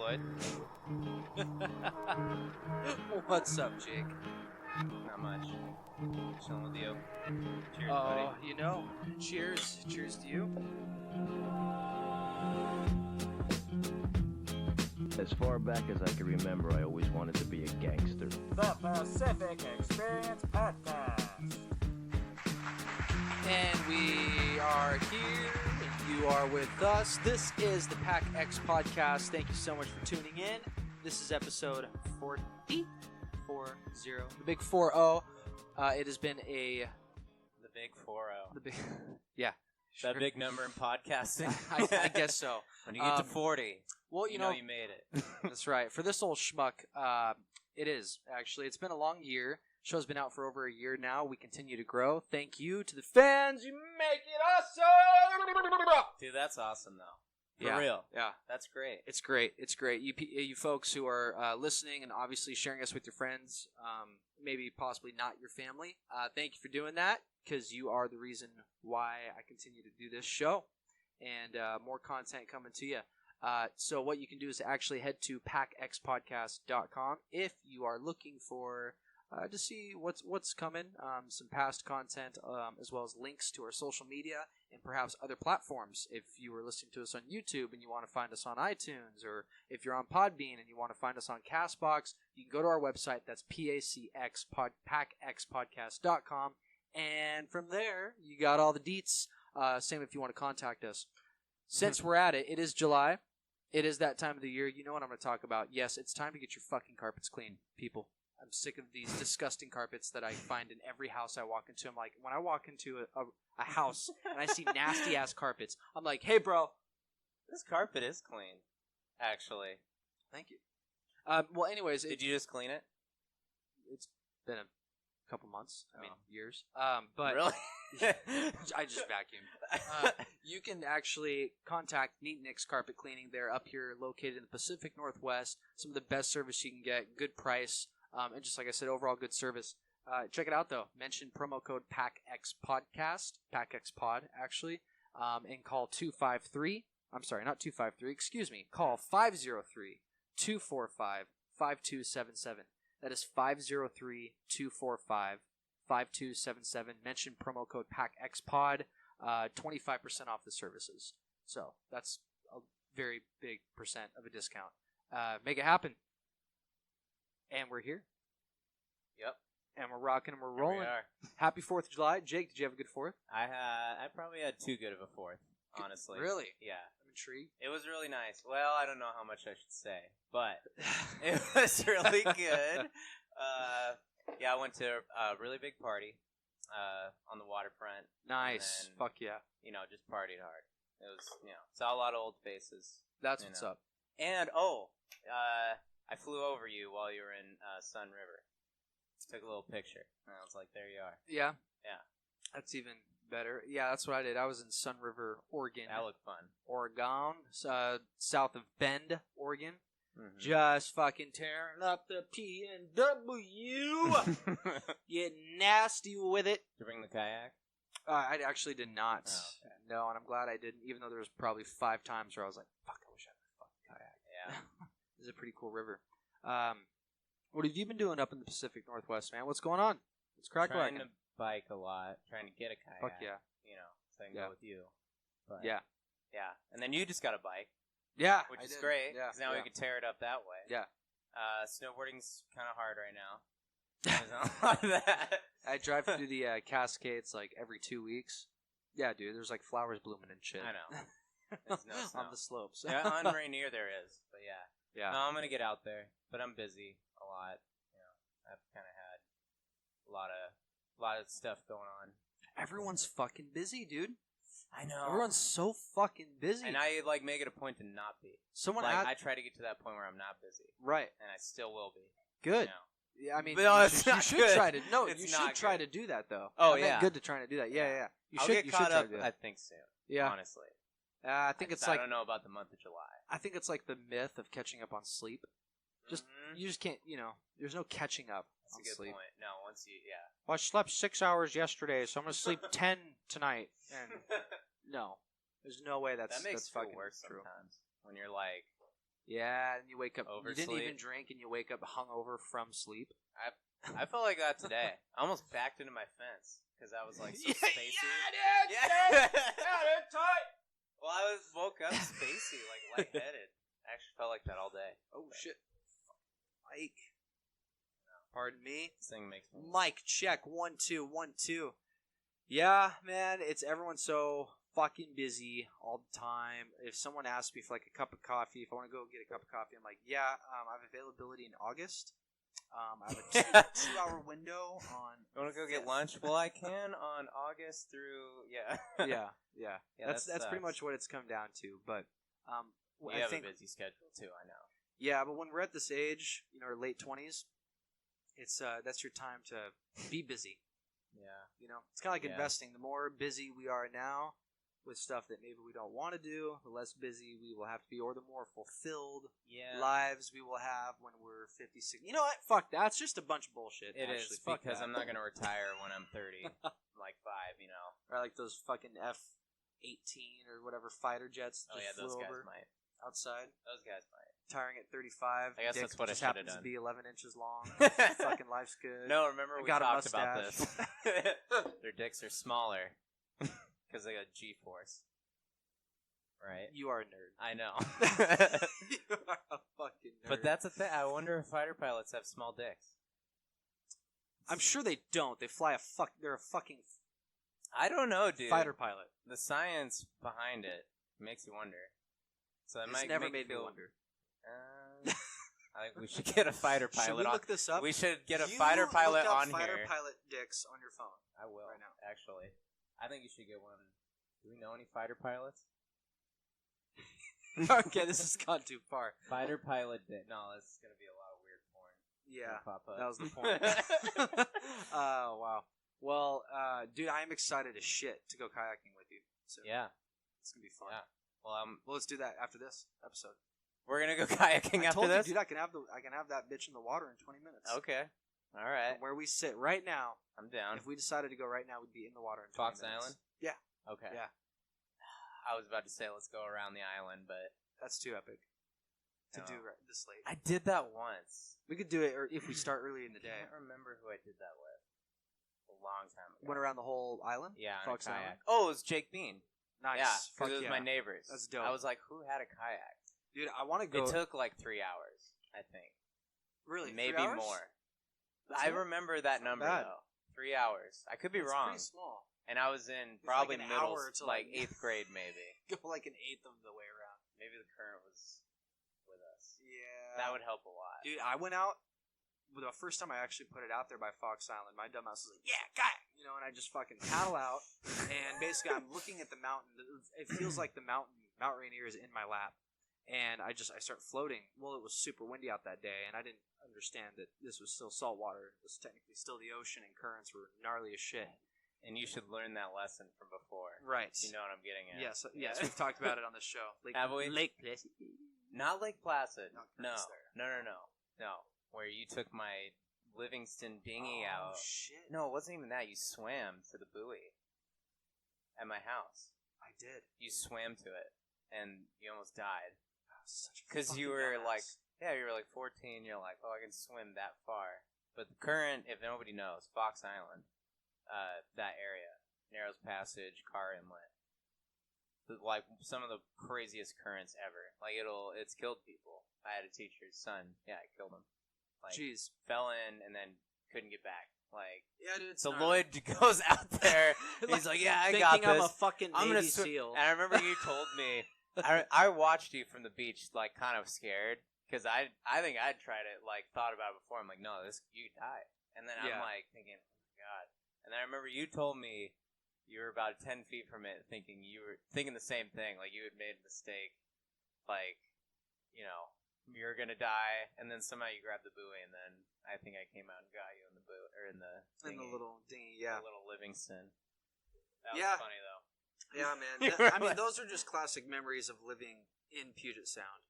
Lloyd. What's up, Jake? Not much. Chilling with you. Cheers, buddy. Cheers. Cheers to you. As far back as I can remember, I always wanted to be a gangster. The Pacific Experience Podcast. And we are here. You are with us. This is the Pack X Podcast. Thank you so much for tuning in. This is episode 40. The big 4-0. It has been The big 4-0. the big, yeah. That Sure. big number in podcasting. I guess so. When you get to 40, Well, you know you made it. That's right. For this old schmuck, it is, actually. It's been a long year. Show's been out for over a year now. We continue to grow. Thank you to the fans. You make it awesome! Dude, that's awesome, though. For Yeah, real. Yeah. That's great. It's great. It's great. You folks who are listening and obviously sharing us with your friends, maybe possibly not your family, thank you for doing that, because you are the reason why I continue to do this show. And more content coming to you. So what you can do is actually head to packxpodcast.com if you are looking for to see what's coming, some past content, as well as links to our social media and perhaps other platforms. If you are listening to us on YouTube and you want to find us on iTunes, or if you're on Podbean and you want to find us on CastBox, you can go to our website. That's packxpodcast.com, and from there you got all the deets. Same if you want to contact us. Since we're at it, it is July. It is that time of the year. You know what I'm going to talk about. Yes, it's time to get your fucking carpets clean, people. I'm sick of these disgusting carpets that I find in every house I walk into. I'm like, when I walk into a house and I see nasty-ass carpets, I'm like, hey, bro. This carpet is clean, actually. Thank you. Well, anyways. Did you just clean it? It's been a couple months. I mean, years. But really? I just vacuumed. You can actually contact Neat Nick's Carpet Cleaning. They're up here located in the Pacific Northwest. Some of the best service you can get, good price, and just like I said, overall good service. Check it out, though. Mention promo code PACKXPODCAST, PACKXPOD, actually, and call 253. I'm sorry, not 253. Excuse me. Call 503-245-5277. That is 503-245-5277. Mention promo code PACKXPOD, 25% off the services. So that's a very big percent of a discount. Make it happen. And we're here. Yep. And we're rocking and we're rolling. We are. Happy 4th of July. Jake, did you have a good 4th? I probably had too good of a 4th, honestly. Really? Yeah. I'm intrigued. It was really nice. Well, I don't know how much I should say, but it was really good. Yeah, I went to a really big party on the waterfront. Nice. And, Fuck yeah. Just partied hard. It was, saw a lot of old faces. That's what's up. And, I flew over you while you were in Sun River. Took a little picture. And I was like, there you are. Yeah? Yeah. That's even better. Yeah, that's what I did. I was in Sun River, Oregon. That looked fun. Oregon, south of Bend, Oregon. Mm-hmm. Just fucking tearing up the PNW. Get nasty with it. Did you bring the kayak? I actually did not. Oh, okay. No, and I'm glad I didn't, even though there was probably 5 times where I was like, fuck, I wish I had my fucking kayak. Yeah. This is a pretty cool river. What have you been doing up in the Pacific Northwest, man? What's going on? It's Trying crack-whacking. to bike a lot. Trying to get a kayak. Fuck yeah. So I can Yeah. go with you. But, Yeah. Yeah. And then you just got a bike. Yeah. Which I is did. great. Yeah. Because now we can tear it up that way. Yeah. Snowboarding's kind of hard right now. There's not a lot of that. I drive through the Cascades like every 2 weeks. Yeah, dude. There's like flowers blooming and shit. I know. There's no snow. On the slopes. Yeah, on Rainier there is. But yeah. Yeah. No, I'm going to get out there. But I'm busy a lot. I've kind of had a lot of stuff going on. Everyone's fucking busy, dude. I know. Everyone's so fucking busy. And I make it a point to not be. Someone I try to get to that point where I'm not busy. Right. And I still will be. Good. Yeah, I mean, But no, you it's should, not you good. should try to. No, It's you not should try good. to do that though. Oh, I meant yeah. good to try to do that. Yeah. You I'll should. get You caught should try up, to do that. I think, soon. Yeah. Honestly. I think it's like I don't know about the month of July. I think it's like the myth of catching up on sleep. Just you just can't. There's no catching up That's on a good sleep. point. No, once you, Well, I slept 6 hours yesterday, so I'm gonna sleep 10 tonight. And no, there's no way that makes it fucking worse true. sometimes. When you're like, Yeah, and you wake up. You didn't Oversleep. even drink, and you wake up hungover from sleep. I felt like that today. I almost backed into my fence because I was like so spacey. dude. Yeah. Dude, tight. Well, I woke up spacey, like lightheaded. I actually felt like that all day. Oh shit, Mike. Pardon me. This thing makes me. Mike, check 1 2 1 2. Yeah, man, it's everyone's so fucking busy all the time. If someone asks me for like a cup of coffee, if I want to go get a cup of coffee, I'm like, yeah, I have availability in August. I have a 2-hour window on. You want to go get lunch? Well, I can on August through yeah. That's that pretty sucks. much what it's come down to. But You I have think a busy schedule too. I know. yeah, but when we're at this age, our late 20s, it's that's your time to be busy. Yeah. It's kind of like Yeah. investing. The more busy we are now with stuff that maybe we don't want to do, the less busy we will have to be, or the more fulfilled Yeah. lives we will have when we're 56. You know what? Fuck that. It's just a bunch of bullshit. It actually. is Fuck because that. I'm not gonna retire when I'm 30, like 5. Or like those fucking F-18 or whatever fighter jets that Oh yeah, just those flew guys over might. outside, Those guys might. retiring at 35. I guess Dick that's what I just shoulda happens done. to be 11 inches long. Fucking life's good. No, remember I we got a talked about mustache. this. Their dicks are smaller because they got G-force. Right. You are a nerd. I know. You are a fucking nerd. But that's a thing. I wonder if fighter pilots have small dicks. I'm sure they don't. They fly they're a fucking I don't know, dude. fighter pilot. The science behind it makes you wonder. So that It's might never make made you me feel, wonder. I think we should get a fighter Should pilot we on. look this up? We should get a You fighter pilot look up on fighter here. pilot dicks on your phone. I will right now. actually. I think you should get one. Do we know any fighter pilots? Okay, this has gone too far. Fighter pilot dick. No, this is gonna be a lot of weird porn. Yeah, Pop up. that was the point. Oh, wow. Well, dude, I am excited as shit to go kayaking with you. So Yeah. it's gonna be fun. Yeah. Well, Well, let's do that after this episode. we're gonna go kayaking I after told this. you, dude, I can have that bitch in the water in 20 minutes. Okay. All right. From where we sit right now, I'm down. if we decided to go right now, we'd be in the water in 20 Fox minutes. Island? Yeah, Okay. Yeah. I was about to say let's go around the island, but that's too epic to No. do right this late. I did that once. We could do it, or if we start early in the I day. can't remember who I did that with. A long time ago. Went around the whole island. Yeah, on Fox a kayak. Island. Oh, it was Jake Bean. Nice. Yeah, Fuck because it was yeah. my neighbors. That's dope. I was like, who had a kayak? Dude, I want to go. It took like 3 hours, I think. really 3 Maybe hours? more. That's I it? remember that number bad. though. 3 hours. I could be That's wrong. Pretty small. And I was in It's probably like an middle, hour to, like like- 8th grade, maybe. Go like an eighth of the way around. Maybe the current was with us. Yeah. That would help a lot. Dude, I went out. Well, the first time I actually put it out there by Fox Island, my dumbass was like, "Yeah, kayak," and I just fucking paddle out, and basically I'm looking at the mountain. It feels like the Mount Rainier is in my lap, and I start floating. Well, it was super windy out that day, and I didn't understand that this was still salt water. It was technically still the ocean, and currents were gnarly as shit. And you should learn that lesson from before. Right. You know what I'm getting at. Yes, we've talked about it on the show. Have we? Lake Placid. Not Lake Placid. Not No. currents there. No. Where you took my Livingston dinghy Oh, out. shit. No, it wasn't even that. You swam to the buoy at my house. I did. You swam to it, and you almost died. Such a Because you fucking were like, dumbass. yeah, you were like 14. You're like, oh, I can swim that far. But the current, if nobody knows, Fox Island, that area, Narrows Passage, Car Inlet, like some of the craziest currents ever. Like it's killed people. I had a teacher's son. Yeah, it killed him. Like, Jeez. fell in and then couldn't get back. Like, Yeah, dude. so Lloyd goes out there. He's like, yeah, I got Thinking this. I'm a fucking I'm gonna Navy swim. SEAL. And I remember you told me. I watched you from the beach, like kind of scared, because I think I'd tried it, like thought about it before. I'm like, no, you could die. And then Yeah. I'm like thinking, oh my god. And then I remember you told me you were about 10 feet from it, thinking the same thing, like you had made a mistake, like you were gonna die, and then somehow you grabbed the buoy, and then I think I came out and got you in the buoy or in the little dinghy, yeah. the little Livingston. That was Yeah. funny though. Yeah, man. You I were mean, like- those are just classic memories of living in Puget Sound.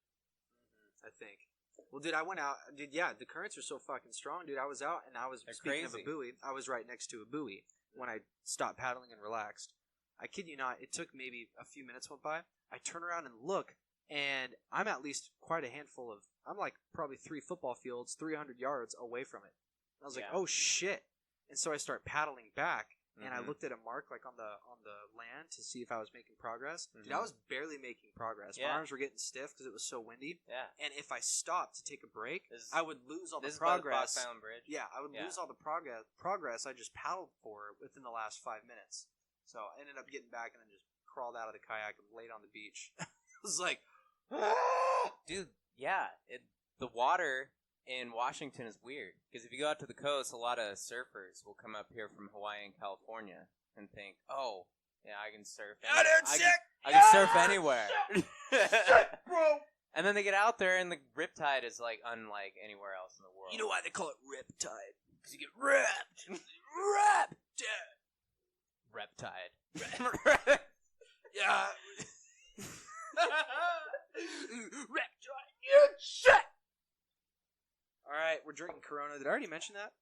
I think. Well, dude, I went out. Dude, yeah, the currents are so fucking strong, dude. I was out, and I was, They're speaking of crazy. a buoy, I was right next to a buoy when I stopped paddling and relaxed. I kid you not, it took maybe a few minutes went by. I turn around and look, and I'm at least quite a handful of. I'm like probably 3 football fields, 300 yards away from it. And I was like, oh shit! And so I start paddling back, and I looked at a mark like on the land to see if I was making progress. Dude, I was barely making progress. My arms were getting stiff because it was so windy. Yeah. And if I stopped to take a break, I would lose all the progress. This is Fox Island Bridge? Yeah, I would lose all the progress I just paddled for within the last 5 minutes. So I ended up getting back and then just crawled out of the kayak and laid on the beach. I was like, dude, yeah. The water in Washington is weird because if you go out to the coast, a lot of surfers will come up here from Hawaii and California and think, "Oh, yeah, I can surf. I can surf anywhere." Sick, bro. And then they get out there, and the riptide is like unlike anywhere else in the world. You know why they call it riptide? Because you get ripped. Reptide. Yeah. Reptide. You shit. All right, we're drinking Corona. Did I already mention that?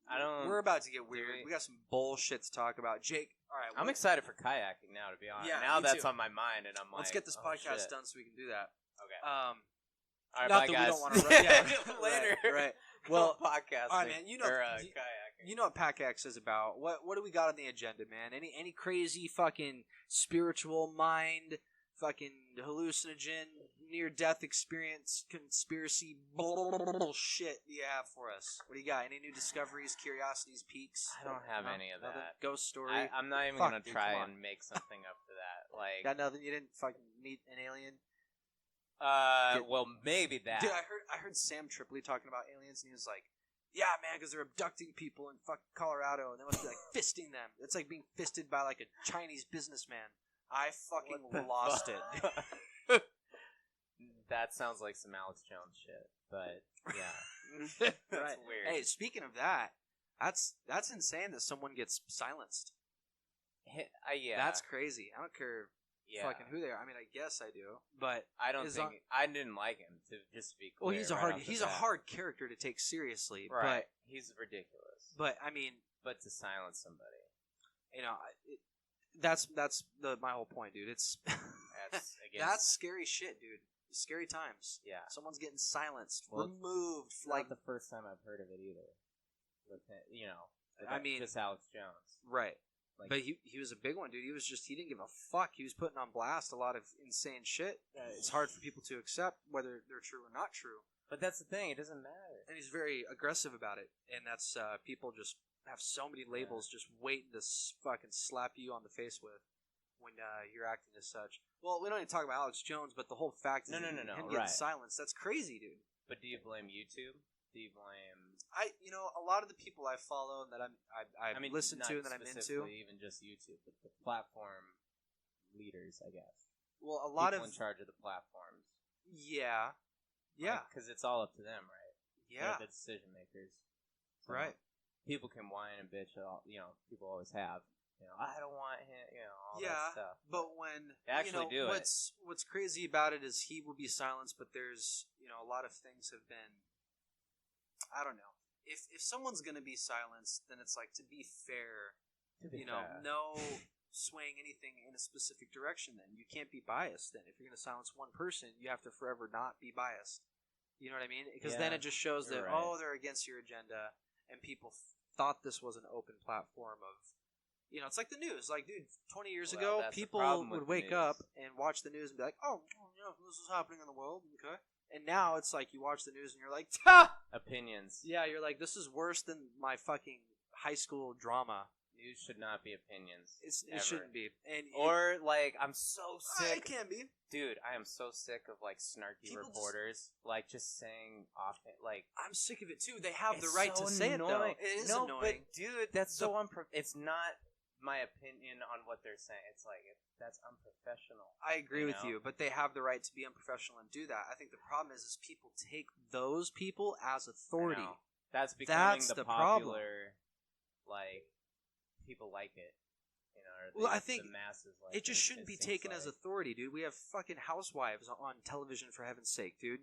I don't. We're about to get weird. We got some bullshit to talk about. Jake, all right. I'm excited for kayaking now, to be honest. Yeah, now that's too. on my mind, and I'm like, let's get this podcast shit. done so we can do that. Okay. All right, not bye, that guys. we don't want to run. Yeah, later. Right. Well, podcasting. all right, man. You know, kayaking. You know what PACX is about. What do we got on the agenda, man? Any crazy fucking spiritual mind, fucking hallucinogen, near-death experience, conspiracy bullshit do you have for us? What do you got? Any new discoveries, curiosities, peaks? I don't have any of that. Ghost story? I'm not even going to try and make something up for that. Like, got nothing? You didn't fucking meet an alien? Well, maybe that. Dude, I heard Sam Tripoli talking about aliens, and he was like, yeah, man, because they're abducting people in fucking Colorado, and they must be, like, fisting them. It's like being fisted by, like, a Chinese businessman. I fucking lost it. That sounds like some Alex Jones shit, but, yeah. That's weird. Hey, speaking of that, that's insane that someone gets silenced. Yeah. That's crazy. I don't care fucking who they are. I mean, I guess I do, but I don't think I didn't like him, to just be clear. Well, he's a hard character to take seriously, right? But he's ridiculous. But I mean, to silence somebody, you know, that's my whole point, dude. It's that's scary shit, dude. Scary times. Yeah, someone's getting silenced, removed. It's like the first time I've heard of it either. With him, you know, I mean, just Alex Jones, right? Like, but he was a big one, dude. He didn't give a fuck. He was putting on blast a lot of insane shit. It's hard for people to accept whether they're true or not true. But that's the thing; it doesn't matter. And he's very aggressive about it, and that's people just have so many labels just waiting to fucking slap you on the face with when you're acting as such. Well, we don't need to talk about Alex Jones, but the whole fact is him getting silenced. That's crazy, dude. But do you blame YouTube? Do you blame? A lot of the people I follow and that I listen to and that I'm into, even just YouTube, but the platform leaders, I guess. Well, a lot people in charge of the platforms. Yeah, because it's all up to them, right? Yeah, they're the decision makers, so right? People can whine and bitch, people always have. I don't want him, all that stuff. But when they actually do what's crazy about it is he will be silenced, but there's a lot of things have been. I don't know. If someone's going to be silenced, then it's like, to be fair, no swaying anything in a specific direction then. You can't be biased then. If you're going to silence one person, you have to forever not be biased. You know what I mean? Because then it just shows that, they're against your agenda, and people thought this was an open platform of, it's like the news. Like, dude, 20 years ago, people would wake up and watch the news and be like, this is happening in the world, okay? And now it's like you watch the news and you're like, opinions. Yeah, you're like, this is worse than my fucking high school drama. News should not be opinions. It shouldn't be. I'm so sick. It can be. Dude, I am so sick of, snarky reporters, just saying often, I'm sick of it, too. They have the right to say it, though. It is annoying. But, dude, that's so it's not my opinion on what they're saying. It's that's unprofessional. I agree with you, but they have the right to be unprofessional and do that. I think the problem is people take those people as authority. That's becoming the popular, people like it. I think the masses it just shouldn't be taken as authority, dude. We have fucking housewives on television, for heaven's sake, dude.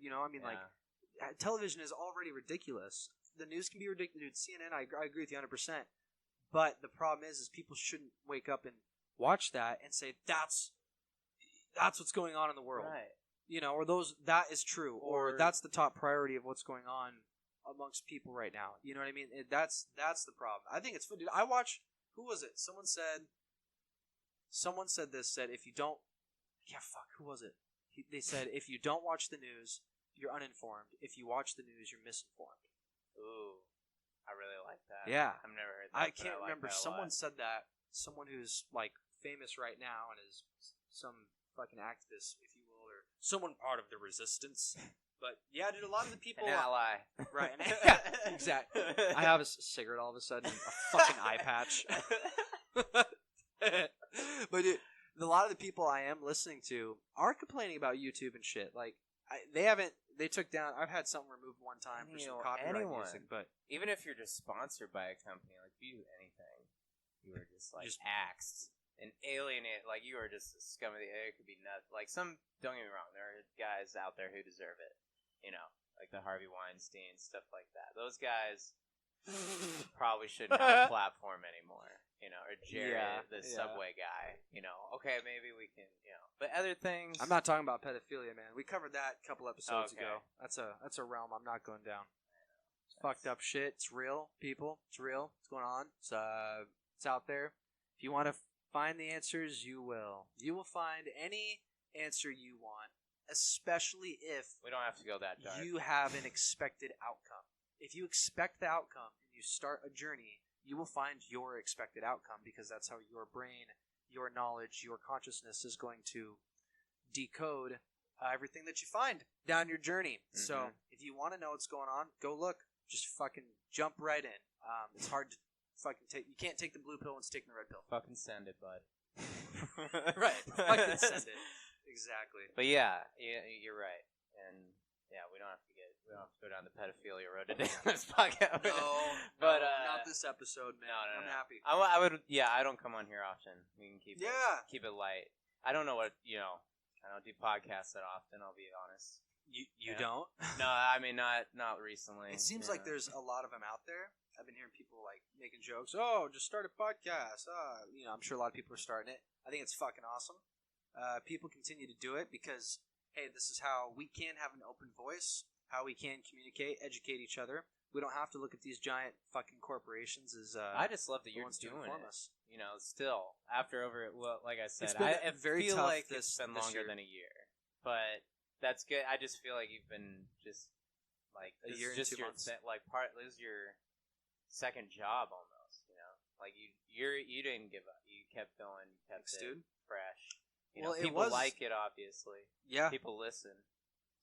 Television is already ridiculous. The news can be ridiculous. Dude, CNN, I agree with you 100%. But the problem is people shouldn't wake up and watch that and say, that's what's going on in the world. Right. or that is true, or Or- that's the top priority of what's going on amongst people right now. You know what I mean? That's the problem. I think it's fun, dude. I watch. Who was it? Someone said this. Said if you don't, who was it? They said if you don't watch the news, you're uninformed. If you watch the news, you're misinformed. Ooh, I really like that. Yeah. I've never heard that. I but can't like remember. that a Someone lot. said that. Someone who's like famous right now and is some fucking activist, if you will, or someone part of the resistance. But yeah, dude, a lot of the people, An ally. right? Yeah, exactly. I have a cigarette all of a sudden, a fucking eye patch. But dude, a lot of the people I am listening to are complaining about YouTube and shit. Like they took down. I've had something removed one time for some copyright music, but Even if you're just sponsored by a company, like if you do anything, you were just like axed and alienated. Like you were just a scum of the earth. It could be nuts. Like don't get me wrong, there are guys out there who deserve it. Like the Harvey Weinstein, stuff like that. Those guys probably shouldn't have a platform anymore. Or Jared, the Subway guy. Okay, maybe we can. But other things. I'm not talking about pedophilia, man. We covered that a couple episodes Okay. ago. That's a realm I'm not going down. It's fucked up shit. It's real, people. It's real. It's going on. It's out there. If you want to find the answers, you will. You will find any answer you want, especially if We don't have to go that dark. you have an expected outcome. If you expect the outcome and you start a journey, you will find your expected outcome because that's how your brain, your knowledge, your consciousness is going to decode everything that you find down your journey. So if you want to know what's going on, go look. Just fucking jump right in. It's hard to fucking take. You can't take the blue pill and stick in the red pill. Fucking send it, bud. Right. Fucking send it. Exactly. But yeah, you're right, and yeah, we don't have to go down the pedophilia road today on this podcast. But not this episode, man. No. I'm happy. I would. Yeah, I don't come on here often. We can keep it light. I don't know what I don't do podcasts that often. I'll be honest. You don't? No, I mean not recently. It seems like there's a lot of them out there. I've been hearing people like making jokes. Oh, just start a podcast. I'm sure a lot of people are starting it. I think it's fucking awesome. People continue to do it because, hey, this is how we can have an open voice, how we can communicate, educate each other. We don't have to look at these giant fucking corporations as I just love that you're ones to doing inform it. us. Still after like I said, It's been I very feel tough like this it's been year. longer than a year, but that's good. I just feel like you've been just like A this year is and just 2 your months. this is your second job almost. Like you didn't give up. You kept going. You kept Thanks, it dude. fresh. Well, it people was- like it, obviously. Yeah. People listen.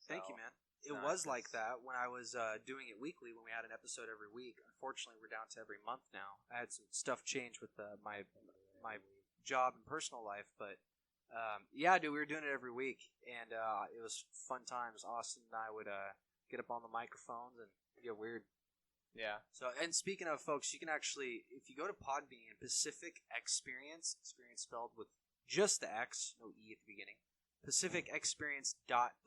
Thank So, you, man. It no, was it's- like that when I was doing it weekly, when we had an episode every week. Unfortunately, we're down to every month now. I had some stuff change with my job and personal life, but yeah, dude, we were doing it every week, and it was fun times. Austin and I would get up on the microphones and get weird. Yeah. So, and speaking of folks, you can actually, if you go to Podbean, Pacific Experience spelled with just the X, no E at the beginning,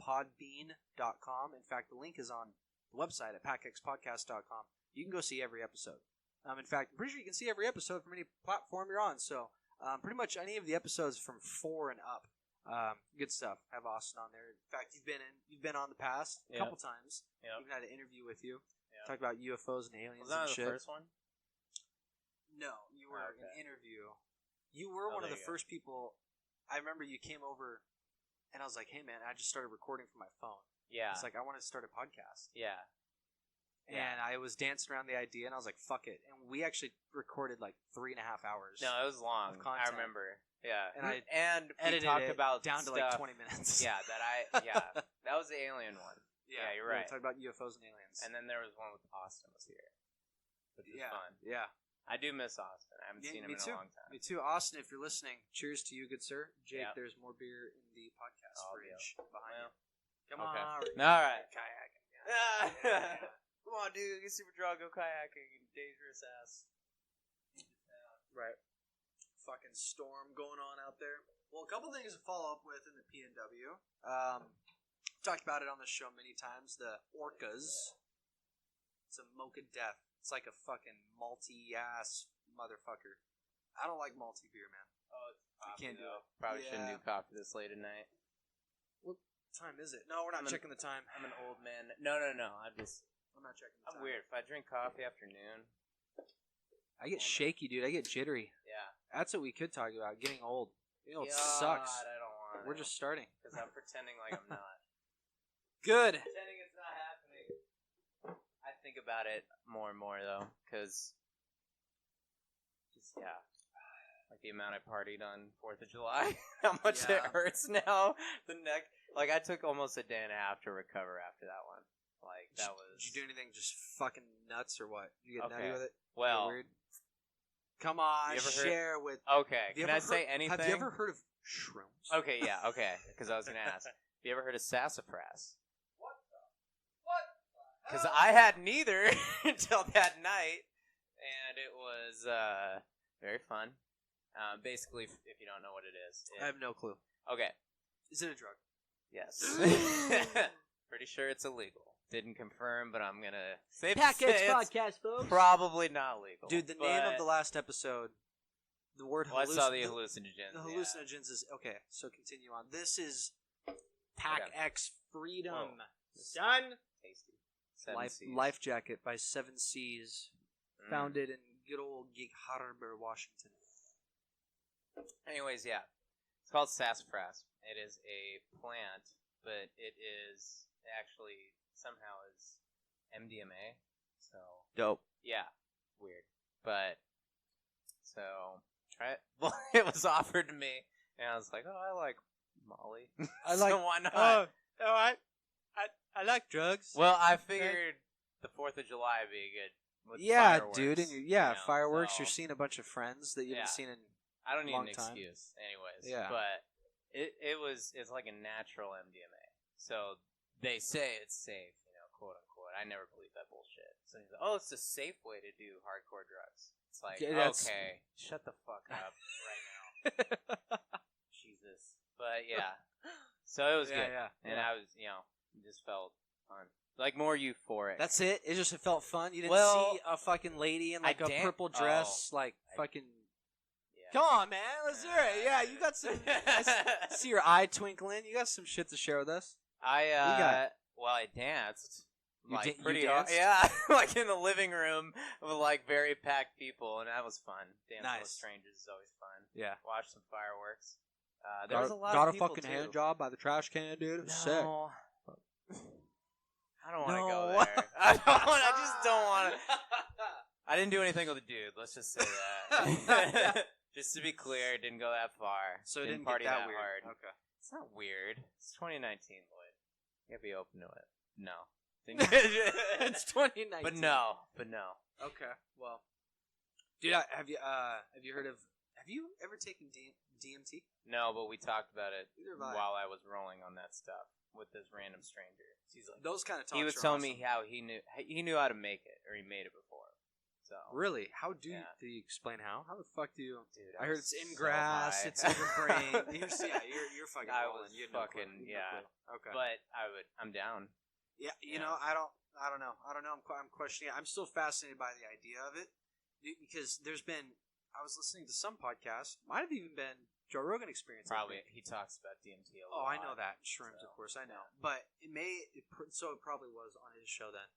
pacificexperience.podbean.com. In fact, the link is on the website at packxpodcast.com. You can go see every episode. In fact, I'm pretty sure you can see every episode from any platform you're on. So, pretty much any of the episodes from 4 and up. Good stuff. Have Austin on there. In fact, you've been on the past a couple times. Yep. Even had an interview with you. Yep. Talked about UFOs and aliens Was that and the shit. first one? No, you were Oh, an okay. interview. You were one of there the you go. first people. I remember you came over, and I was like, "Hey, man, I just started recording from my phone." Yeah. It's like I want to start a podcast, Yeah. and I was dancing around the idea, and I was like, "Fuck it!" And we actually recorded like 3.5 hours. No, it was long. Of content. I remember. Yeah. And I we edited talked it about down to like stuff- 20 minutes. Yeah, that was the alien one. Yeah, you're we right. talked about UFOs and aliens. And then there was one with Austin was here, which was yeah, fun. yeah. I do miss Austin. I haven't Yeah, seen him me in too. a long time. Me too, Austin. If you're listening, cheers to you, good sir. Jake, Yeah. there's more beer in the podcast Oh, fridge behind Well, you. Come okay. on, All right. kayaking. Come on, dude. Get super drunk, go kayaking, dangerous ass. Right. Fucking storm going on out there. Well, a couple things to follow up with in the PNW. Talked about it on the show many times. The orcas. It's a mocha death. It's like a fucking malty ass motherfucker. I don't like malty beer, man. Oh, it's You can't do it. Probably shouldn't Yeah. do coffee this late at night. time is it? No, we're not checking the time. I'm an old man. No. I'm not checking the time. I'm weird. If I drink coffee after noon... I get shaky, dude. I get jittery. Yeah. That's what we could talk about. Getting old. Getting old God, sucks. I don't want We're just starting. Because I'm pretending like I'm not. Good. Pretending it's not happening. I think about it more and more, though. Because... Yeah. Like the amount I partied on 4th of July. How much it hurts now. The neck. Like, I took almost a day and a half to recover after that one. Like, that was... Did you do anything just fucking nuts or what? Did you get nutty with it? Well... Weird? Come on, share with... Okay, can I say anything? Have you ever heard of shrooms? Okay, yeah, okay. Because I was going to ask. Have you ever heard of sassafras? What? Because I had neither until that night. And it was very fun. Basically, if you don't know what it is. I have no clue. Okay. Is it a drug? Yes. Pretty sure it's illegal. Didn't confirm, but I'm going to say Podcast, folks. Probably not legal. Dude, the name of the last episode, the word I saw the hallucinogens. The hallucinogens is... Okay, so continue on. This is Pack X Freedom. Son! Tasty. Life Jacket by 7 Seas. Founded in good old Gig Harbor, Washington. Anyways, yeah. It's called sassafras. It is a plant, but it is actually somehow is MDMA. So dope. Yeah. Weird. But so try it. Well, it was offered to me and I was like, "Oh, I like Molly." I like so why not? I like drugs. Well, I figured the 4th of July would be good. With fireworks, dude, and fireworks. So, you're seeing a bunch of friends that you haven't seen in I don't need long an time. excuse, anyways. Yeah, but it's like a natural MDMA. So they say it's safe, quote unquote. I never believe that bullshit. So he's like, "Oh, it's a safe way to do hardcore drugs." It's like, okay, shut the fuck up right now, Jesus. But yeah, so it was good, and I was, it just felt fun. Like more euphoric. That's it? It just felt fun? You didn't see a fucking lady in like a purple dress? Fucking... Yeah. Come on, man. Let's hear it. Yeah, you got some... I see your eye twinkling. You got some shit to share with us. I danced. Pretty hard. Yeah, like in the living room with like very packed people, and that was fun. Dancing with strangers is always fun. Yeah. Watch some fireworks. There was a lot got of people, a fucking hand job by the trash can, dude. It was sick. I don't want to go there. I just don't want to. I didn't do anything with a dude. Let's just say that. Just to be clear, didn't go that far. So it didn't party get that weird. Hard. Okay. It's not weird. It's 2019, Lloyd. You gotta be open to it. No. It's 2019. But no. Okay. Well, dude, have you heard of? Have you ever taken DMT? No, but we talked about it while I was rolling on that stuff with this random stranger. He's like, those kind of talks. He was telling me how he knew how to make it, or he made it before. So really, how did you explain how? How the fuck do you? Dude, I heard it's in grass. It's in your brain. You're fucking. I rolling. was fucking Okay, but I'm down. Yeah, you know, I don't know. I'm questioning it. I'm still fascinated by the idea of it because I was listening to some podcast. Might have even been Joe Rogan Experience. Probably he talks about DMT a lot. Oh, I know that shrooms, of course, I know. But it probably was on his show then.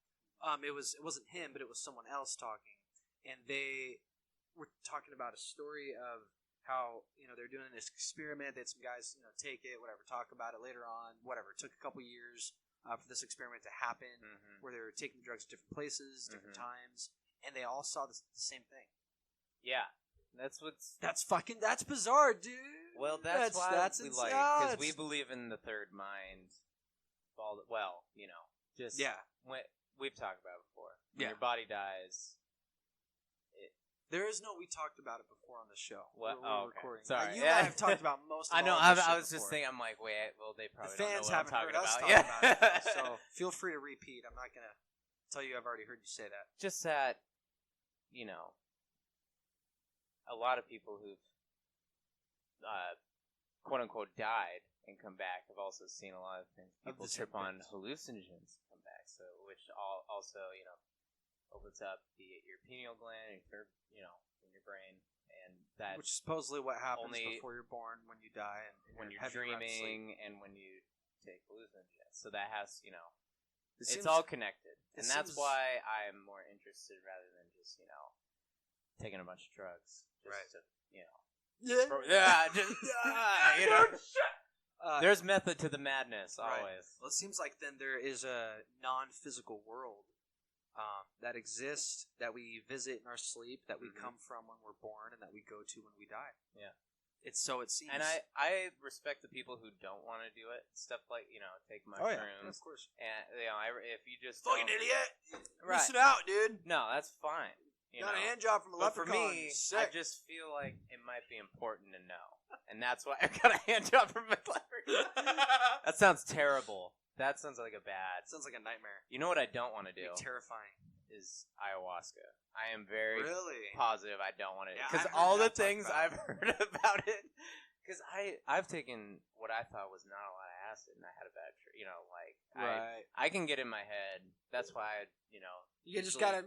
It wasn't him, but it was someone else talking, and they were talking about a story of how they're doing this experiment. They had some guys take it, whatever, talk about it later on, whatever. It took a couple years for this experiment to happen, where they were taking the drugs at different places, different times, and they all saw the same thing. Yeah. That's bizarre, dude. Well, that's why we like, because we believe in the third mind. Well, we've talked about it before. When your body dies. There is no. We talked about it before on the show. What? We're recording. Sorry, you and I have talked about most. Of I know. I was just thinking. I'm like, wait. Well, they probably the fans don't know what haven't I'm talking heard us about. talk about it. So feel free to repeat. I'm not gonna tell you. I've already heard you say that. Just that, a lot of people who've quote unquote died and come back have also seen a lot of things. People trip on hallucinogens and come back. So, which also opens up your pineal gland, in your brain, and that which is supposedly what happens before you're born when you die, and when you're dreaming, and when you take hallucinogens. So that has, It it's seems- all connected. it And that's seems- why I'm more interested rather than just, taking a bunch of drugs. Just Right. to, Yeah. There's method to the madness, Right. always. Well, it seems like then there is a non-physical world that exists, that we visit in our sleep, that we come from when we're born, and that we go to when we die. Yeah. It seems. And I respect the people who don't want to do it. Stuff like, take mushrooms. Yeah, of course. And, if you just Fucking don't- idiot! Right. Listen out, dude. No, that's fine. Got a hand job from a But for leprechaun. me, Sick. I just feel like it might be important to know. And that's why I got a hand job from a leprechaun. That sounds terrible. That sounds like a bad... Sounds like a nightmare. You know what I don't want to do? Terrifying. Is ayahuasca. I am very Really? positive I don't want to do Yeah, because I've heard all the that talked things about. I've heard about it. Because I've taken what I thought was not a lot of acid, and I had a bad trip. Right. I can get in my head. That's why You just usually- gotta.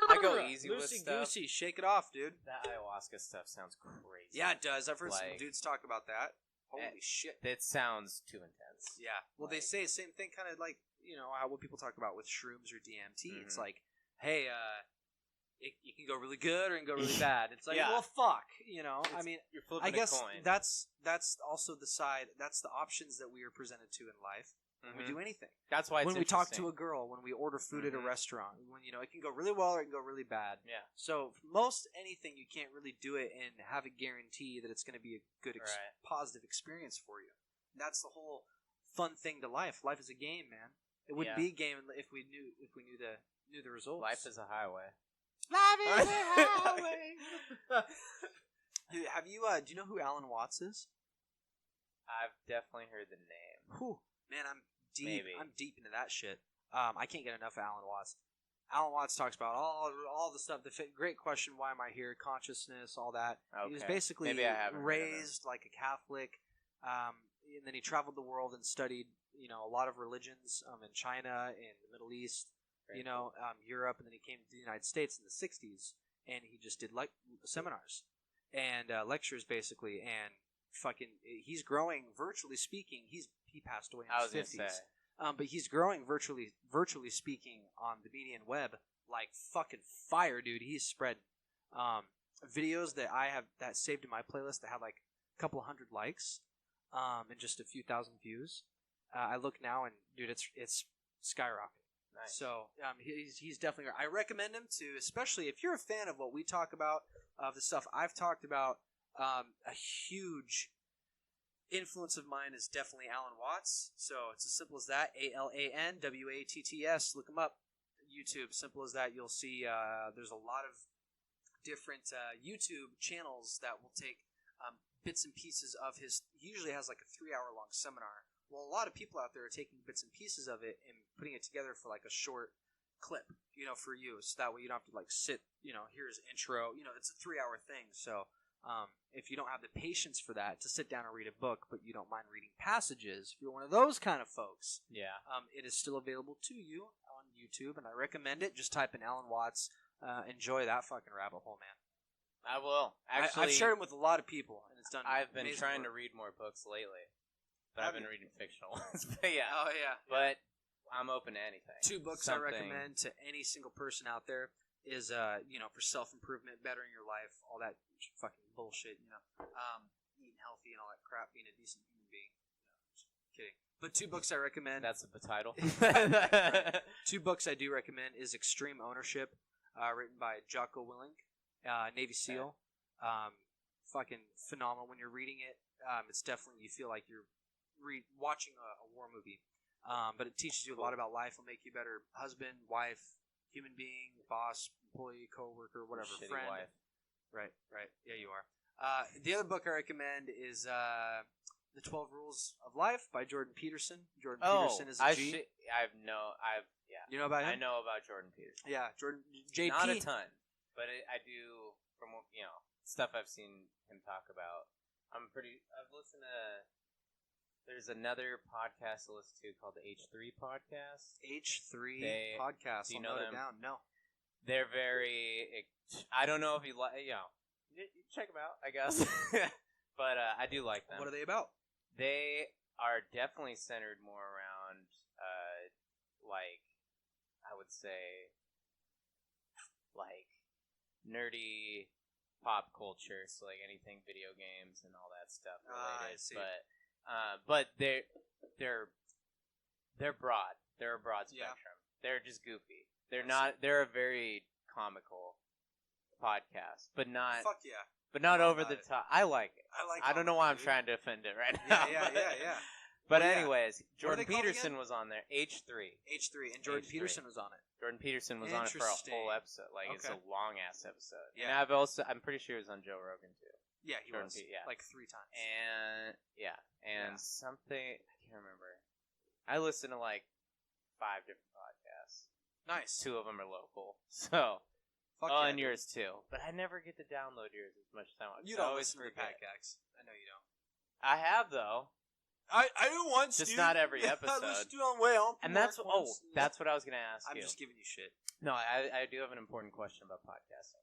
I go easy with Loosey stuff. goosey, shake it off, dude. that ayahuasca stuff sounds crazy. Yeah, it does. I've heard some Like- dudes talk about that. Holy shit. It sounds too intense. Yeah. Well, they Like- say the same thing, kind of like how what people talk about with shrooms or DMT. Mhm. It's like, hey, it can go really good or it can go really bad. It's like, Yeah. well, fuck. I mean, You're flipping I guess a coin. that's also the side. That's the options that we are presented to in life when we Mhm. do anything. That's why it's When we talk to interesting. a girl, when we order food at a Mhm. restaurant, when it can go really well or it can go really bad. Yeah. So most anything, you can't really do it and have a guarantee that it's going to be a good, Right. positive experience for you. That's the whole fun thing to life. Life is a game, man. It wouldn't Yeah. be a game if we knew the results. Life is a highway. Life is a highway. Have you? Do you know who Alan Watts is? I've definitely heard the name. Whew. Man, I'm deep. Maybe. I'm deep into that shit. I can't get enough of Alan Watts. Alan Watts talks about all the stuff. Great question. Why am I here? Consciousness, all that. He was Okay. basically Maybe I haven't heard of him. raised like a Catholic, and then he traveled the world and studied, a lot of religions in China, in the Middle East, Very Europe, and then he came to the United States in the '60s, and he just did like seminars and lectures basically, and he's growing. Virtually speaking, he passed away in I his was going to 50s. say. But he's growing virtually speaking on the median web like fucking fire, dude. He's spread videos that I have that saved in my playlist that had like a couple hundred likes and just a few thousand views. I look now and dude, it's skyrocketing. Nice. So he's definitely. I recommend him to, especially if you're a fan of what we talk about, of the stuff I've talked about. A huge influence of mine is definitely Alan Watts. So it's as simple as that. AlanWatts. Look him up. YouTube. Simple as that. You'll see there's a lot of different YouTube channels that will take bits and pieces of his. He usually has like a 3-hour-long seminar. Well, a lot of people out there are taking bits and pieces of it and putting it together for like a short clip, for use. That way you don't have to like sit, here's intro. It's a 3-hour thing. So if you don't have the patience for that to sit down and read a book, but you don't mind reading passages, if you're one of those kind of folks, Yeah. it is still available to you on YouTube, and I recommend it. Just type in Alan Watts. Enjoy that fucking rabbit hole, man. I will. Actually, I've shared it with a lot of people, and it's done. I've been amazing trying to work. read more books lately, but Have I've been you? reading fictional ones. But yeah. Oh yeah. But I'm open to anything. 2 books Something- I recommend to any single person out there is, for self-improvement, bettering your life, all that fucking bullshit, eating healthy and all that crap, being a decent human being. Just kidding. But 2 books I recommend. That's the title. 2 books I do recommend is Extreme Ownership, written by Jocko Willink, Navy SEAL. Fucking phenomenal. When you're reading it, it's definitely, you feel like you're watching a war movie. But it teaches you a lot about life. It'll make you a better husband, wife, human being, boss, employee, coworker, whatever, Shitty friend. wife. Right. Yeah, you are. The other book I recommend is The 12 Rules of Life by Jordan Peterson. Jordan Peterson is a G. Yeah. You know about him? I know about Jordan Peterson. Yeah, Jordan JP. Not a ton, but I do from stuff I've seen him talk about. I've listened to. There's another podcast to listen to called the H3 podcast. H3 podcast. do you I'll know note it them? down. No. They're very. I don't know if you like. You check them out, I guess. But I do like them. What are they about? They are definitely centered more around, like, I would say, like, nerdy pop culture, so like anything video games and all that stuff related. I see. But they're broad. They're a broad Yeah. spectrum. They're just goofy. They're not. They're a very comical podcast, but not. Fuck yeah. But not How over about the it? top. I like it. I don't know why I'm dude. trying to offend it right now. Yeah. But Well, yeah. anyways, Jordan they called Peterson again? was on there. H3. H3, and Jordan H3. Peterson was on it. Jordan Peterson was on it for a Interesting. whole episode. Like it's Okay. a long ass episode. Yeah. And I'm pretty sure he was on Joe Rogan too. Yeah, he Jordan was. Pe- yeah. Like 3 times. And something I can't remember. I listen to like 5 different podcasts. Nice. 2 of them are local. So Fuck yeah, and dude. yours too. But I never get to download yours as much as I want. You So I don't always listen to the forget. podcasts. I know you don't. I have though. I do once, Just dude. not every I episode. listened to it on the way home. And that's what I was gonna ask I'm you. just giving you shit. No, I do have an important question about podcasting.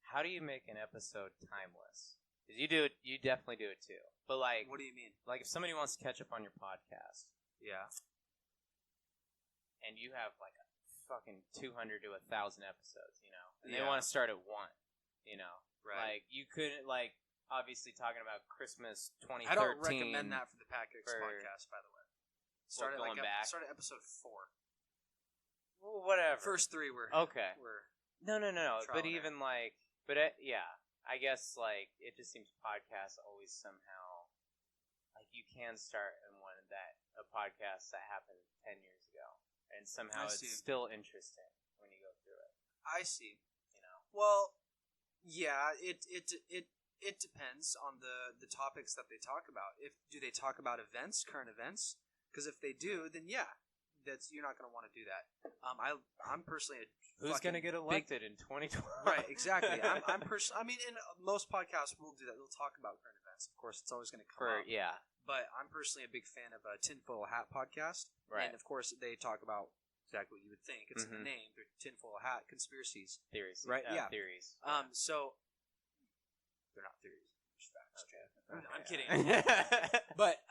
How do you make an episode timeless? Because you definitely do it too. But like, What do you mean? like if somebody wants to catch up on your podcast, Yeah. and you have like a fucking 200 to 1,000 episodes, and they Yeah. want to start at 1, Right. like you couldn't like obviously talking about Christmas 2013. I don't recommend that for the Pack X for- podcast, by the way. Start at going back? Start at episode 4. Well, whatever. First 3 were Okay. Were No. Trial But and even like, yeah, I guess like it just seems podcasts always somehow like you can start in one that a podcast that happened 10 years ago, and somehow I it's see. still interesting when you go through it. I see. Well, yeah, it depends on the topics that they talk about. Do they talk about events, current events? Because if they do, then yeah, you're not going to want to do that. I'm personally a Who's going to get elected in 2020? right, exactly. I mean, and most podcasts will do that. They'll talk about current events. Of course, it's always going to come up. Yeah, But I'm personally a big fan of a Tinfoil Hat podcast. right. And of course, they talk about exactly what you would think. It's in the Mhm. name. They're Tinfoil Hat Conspiracies. Theories, Right, yeah. Theories. So they're not theories. They're just facts. Okay. I'm kidding. kidding. But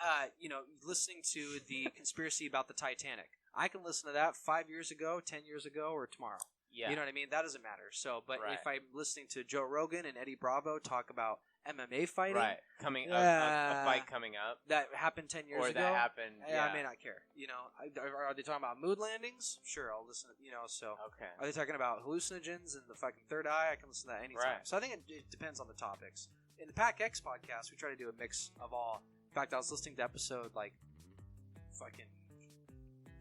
listening to the conspiracy about the Titanic, I can listen to that 5 years ago, 10 years ago, or tomorrow. Yeah. You know what I mean? That doesn't matter. So, but Right. if I'm listening to Joe Rogan and Eddie Bravo talk about MMA fighting, Right. Coming a fight coming up, that happened 10 years or ago, that happened. I may not care. Are they talking about mood landings? Sure, I'll listen. So Okay. are they talking about hallucinogens and the fucking third eye? I can listen to that anytime. Right. So I think it depends on the topics. In the Pack X podcast, we try to do a mix of all. In fact, I was listening to episode like fucking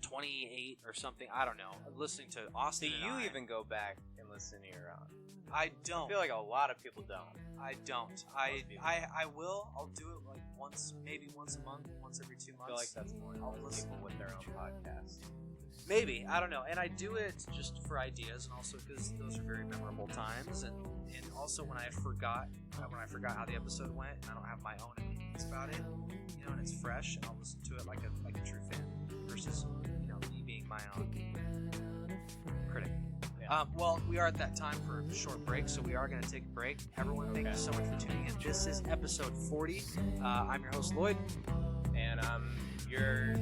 28 or something. I don't know. Listening to Do Austin. and you I. even go back and listen to your own? I I don't. feel like a lot of people don't. I don't. I will. I'll do it like once, maybe once a month, once every 2 I months. feel like that's more people with their own podcast. Maybe, I don't know, and I do it just for ideas, and also because those are very memorable times, and also when I forgot how the episode went, and I don't have my own opinions about it, and it's fresh, and I'll listen to it like a true fan versus me being my own critic. Yeah. Well, we are at that time for a short break, so we are going to take a break. Everyone, thank you so much for tuning in. This is episode 40. I'm your host Lloyd. And I'm your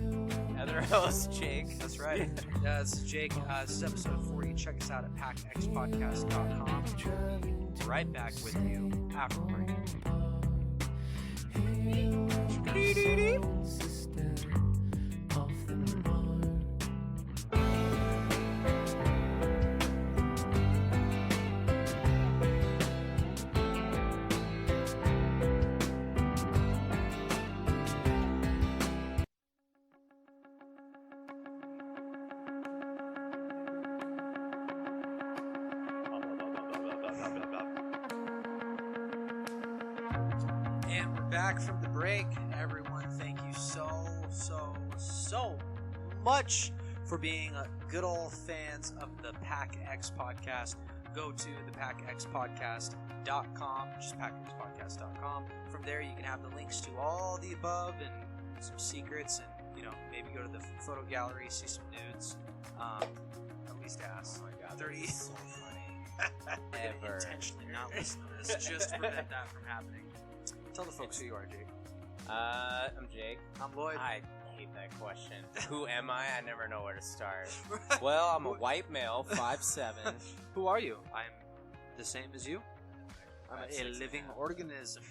other host, Jayk. That's right. This is Jake. This is episode 40. Check us out at packxpodcast.com. We'll be right back with you after the break. And we're back from the break. Everyone, thank you so much for being good old fans of the Pack X podcast. Go to thepackxpodcast.com, just packxpodcast.com. From there, you can have the links to all the above and some secrets, and maybe go to the photo gallery, see some nudes. At least ass. Oh my god, 30. that's so funny. We're gonna Ever. intentionally not listen to this just to prevent that from happening. Tell the folks who you are, Jake. I'm Jake. I'm Lloyd. I hate that question. Who am I? I never know where to start. Well, I'm a white male, 5'7". Who are you? I'm the same as you. I'm a 5'6" living now. organism.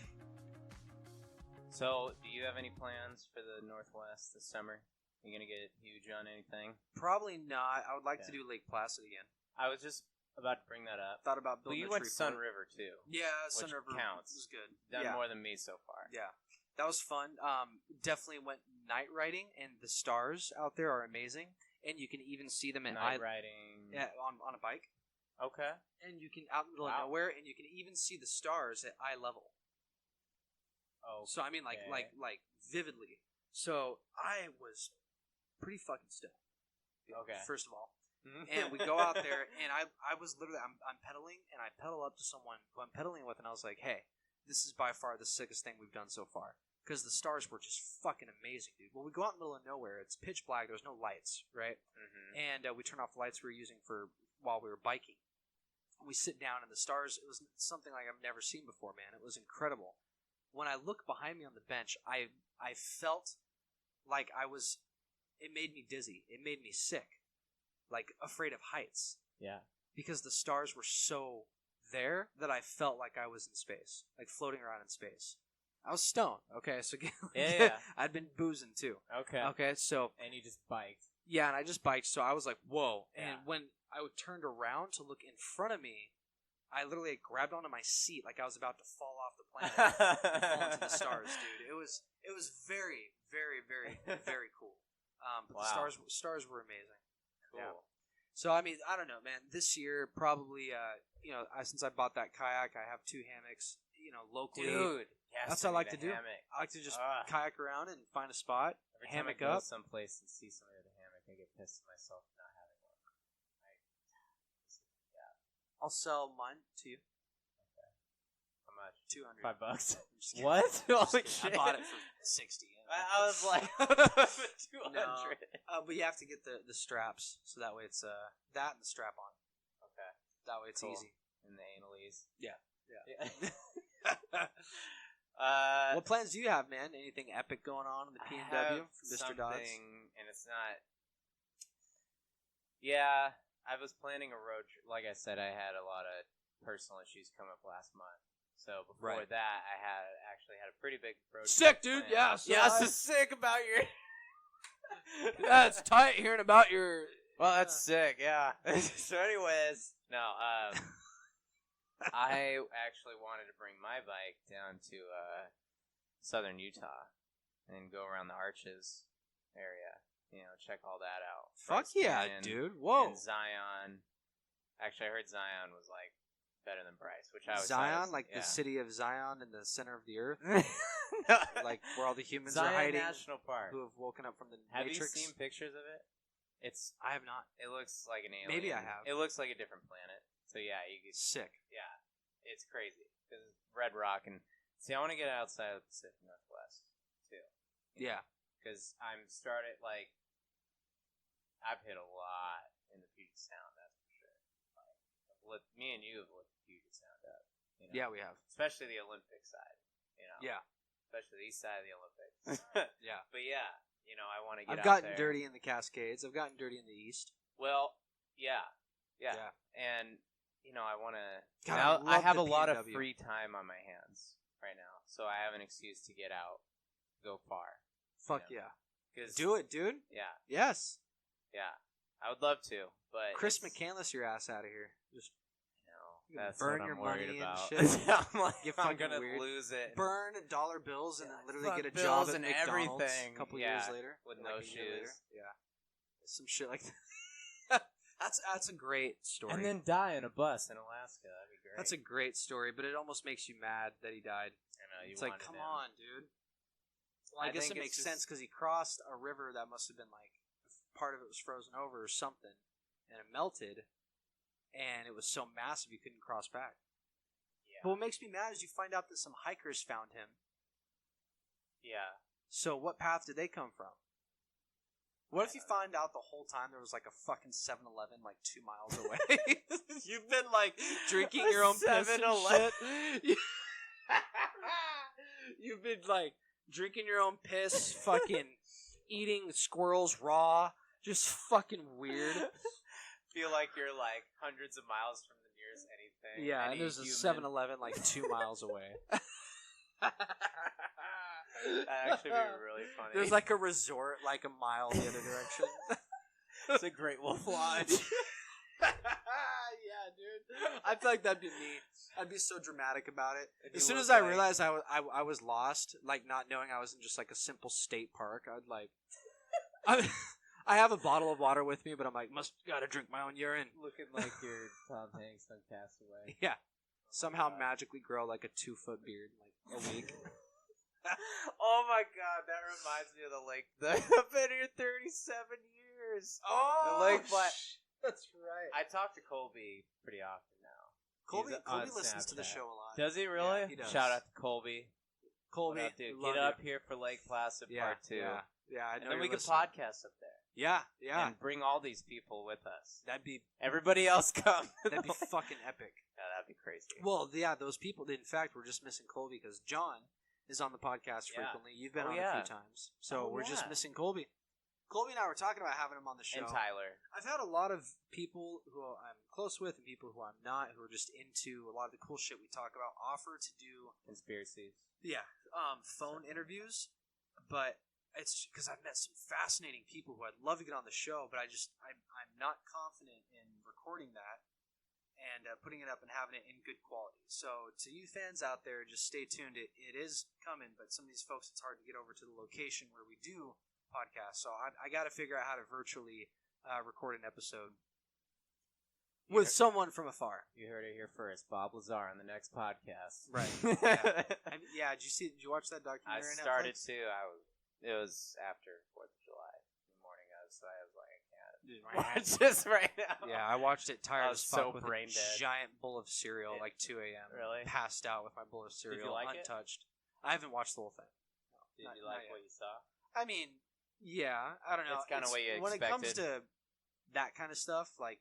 So, do you have any plans for the Northwest this summer? You gonna get huge on anything? Probably not. I would like to Yeah. do Lake Placid again. I was just about to bring that up. Thought about But building you a went tree to Sun fort. River too. Yeah, Sun which River counts. was good. Done yeah. more than me so far. Yeah, that was fun. Definitely went night riding, and the stars out there are amazing. And you can even see them at Night riding. Yeah, on a bike. Okay. And you can out in the middle Wow. of nowhere, and you can even see the stars at eye level. Oh. So I mean, like vividly. So I was pretty fucking stoned. Okay. First of all, and we go out there, and I was literally I'm pedaling, and I pedal up to someone who I'm pedaling with, and I was like, hey, this is by far the sickest thing we've done so far. Because the stars were just fucking amazing, dude. Well, we go out in the middle of nowhere. It's pitch black. There's no lights, right? Mm-hmm. And we turn off the lights we were using while we were biking. We sit down, and the stars, it was something like I've never seen before, man. It was incredible. When I look behind me on the bench, I felt like it made me dizzy. It made me sick. Like, afraid of heights. Yeah. Because the stars were so there that I felt like I was in space. Like, floating around in space. I was stoned, okay? So Yeah. I'd been boozing, too. Okay. Okay, so... And you just biked. Yeah, and I just biked, so I was like, whoa. Yeah. And when I turned around to look in front of me, I literally grabbed onto my seat like I was about to fall off the planet and fall into the stars, dude. It was very, very, very, very cool. But Wow. the stars were amazing. Cool. Yeah. So, I mean, I don't know, man. This year, probably, since I bought that kayak, I have 2 hammocks, locally. Dude. Yes, That's what I like to need a do. hammock. I like to just Ah. kayak around and find a spot, Every time hammock I go up. someplace and see somebody with a hammock, I get pissed at myself for not having one. I'll sell mine to you. How much? 200. $5. I'm just kidding. What? I'm just Holy kidding. shit. I bought it for 60. I was like, 200. No. But you have to get the straps, so that way it's that and the strap on. Okay. That way it's Cool. easy. And the analies. Yeah. What What plans do you have, man? Anything epic going on in the P&W from Mr. Dodds? And it's not. Yeah, I was planning a road trip. Like I said, I had a lot of personal issues come up last month. So before Right. that, I actually had a pretty big road Sick, trip dude. planned. Yeah. So Yeah, that's sick about your. that's tight hearing about your. Well, that's sick. Yeah. So, anyways, no. I actually wanted to bring my bike down to southern Utah and go around the Arches area. Check all that out. Fuck Bryce yeah, Canyon dude. Whoa. And Zion. Actually, I heard Zion was like better than Bryce, which I was Zion, like yeah. the city of Zion in the center of the earth, No. like where all the humans Zion are hiding, National Park. who have woken up from the Have Matrix. you seen pictures of it? I have not. It looks like an alien. Maybe I have. It looks like a different planet. So yeah, you could. Sick. Yeah, it's crazy. This is Red Rock, and see, I want to get outside of the Pacific Northwest too. Yeah. Because I'm started like I've hit a lot in the Puget Sound. That's for sure. Like, me and you have looked Puget Sound up. Yeah, we have. Especially the Olympic side. Yeah. Especially the east side of the Olympics. Yeah. But yeah, I want to get. I've out gotten there. dirty in the Cascades. I've gotten dirty in the East. Well, yeah, and I want to. God, Now I I love have the a lot of P&W. free time on my hands right now, so I have an excuse to get out, go far. Fuck yeah. Cause, Do it, dude. Yeah, Yes. yeah. I would love to, but Chris it's- McCandless your ass out of here. Just you can That's burn what your I'm worried money and about. shit. Yeah, I'm like, Get I'm fucking gonna weird. lose it. burn dollar bills and then literally fuck get a bills job at and McDonald's everything. a couple Yeah, years later. with or no like a year later. shoes. Yeah. Some shit like that. That's a great story. And then die in a bus in Alaska. That'd be great. That's a great story, but it almost makes you mad that he died. I know, you It's like, wanted come him. on, dude. Well, I I guess think it it's makes just- sense because he crossed a river that must have been like part of it was frozen over or something, and it melted, and it was so massive you couldn't cross back. Yeah. But what makes me mad is you find out that some hikers found him. Yeah. So what path did they come from? What if you find out the whole time there was like a fucking 7-Eleven like 2 miles away? You've been like drinking your own piss and 7-Eleven. shit. You've been like drinking your own piss, fucking eating squirrels raw, just fucking weird. Feel like you're like hundreds of miles from the nearest anything. Yeah, any and there's a human. 7-Eleven like 2 miles away. That'd actually be really funny. There's like a resort like a mile the other direction. It's a Great Wolf Lodge. Yeah, dude. I feel like that'd be me. I'd be so dramatic about it. If As you soon look as I like- realized I was lost, like not knowing I was in just like a simple state park, I'd like... I have a bottle of water with me, but I'm like, gotta drink my own urine. Looking like you're Tom Hanks on Castaway. Yeah. Somehow God. magically grow like a 2-foot beard in like a week. Oh my god, that reminds me of the lake. I've been here 37 years. Oh, The lake Black. That's right. I talk to Colby pretty often now. Colby on listens to the Snapchat. show a lot. Does he really? Yeah, he does. Shout out to Colby. Colby, What up, dude? we love Get you. up here for Lake Placid Part 2. Yeah, I know. And then you're we can listening. podcast up there. Yeah. And bring all these people with us. That'd be Everybody else come. that'd be fucking epic. Yeah, that'd be crazy. Well, yeah, those people. In fact, we're just missing Colby because John is on the podcast Yeah. frequently. You've been Oh, on yeah. a few times, so Oh, we're just yeah. missing Colby. Colby and I were talking about having him on the show. And Tyler. I've had a lot of people who I'm close with and people who I'm not, who are just into a lot of the cool shit we talk about, offer to do Conspiracies. phone interviews, but it's because I've met some fascinating people who I'd love to get on the show, but I'm not confident in recording that and putting it up and having it in good quality. So to you fans out there, just stay tuned. It is coming, but some of these folks, it's hard to get over to the location where we do podcasts. So I got to figure out how to virtually record an episode with someone from afar. You heard it here first. Bob Lazar on the next podcast. Right. Yeah. Did you watch that I documentary? on started Netflix? to. It was after 4th of July in the morning. So I was like, I can't Dude, watch this right now. Yeah, I watched it tired I was as fuck so with brain a dead. giant bowl of cereal, like 2 a.m. Really? Passed out with my bowl of you cereal, like it? untouched. I haven't watched the whole thing. Did Not- you not like yet. what you saw? I mean, yeah, I don't know. It's kinda what you when it comes expected. to that kind of stuff, like,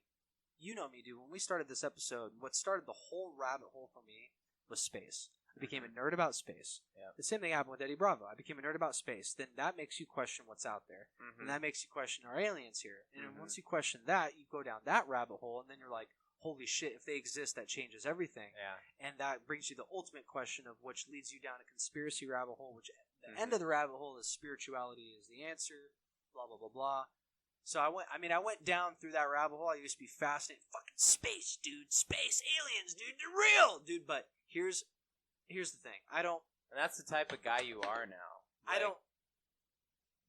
you know me, dude. When we started this episode, what started the whole rabbit hole for me was space. I became a nerd about space. Yep. The same thing happened with Eddie Bravo. I became a nerd about space. Then that makes you question what's out there. Mm-hmm. And that makes you question, are aliens here? And then Mhm. once you question that, you go down that rabbit hole, and then you're like, holy shit, if they exist, that changes everything. Yeah. And that brings you the ultimate question of which leads you down a conspiracy rabbit hole, which the Mhm. end of the rabbit hole is spirituality is the answer, blah, blah, blah, blah. So I went down through that rabbit hole. I used to be fascinated. Fucking space, dude. Space, aliens, dude. They're real, dude. But here's the thing. And that's the type of guy you are now.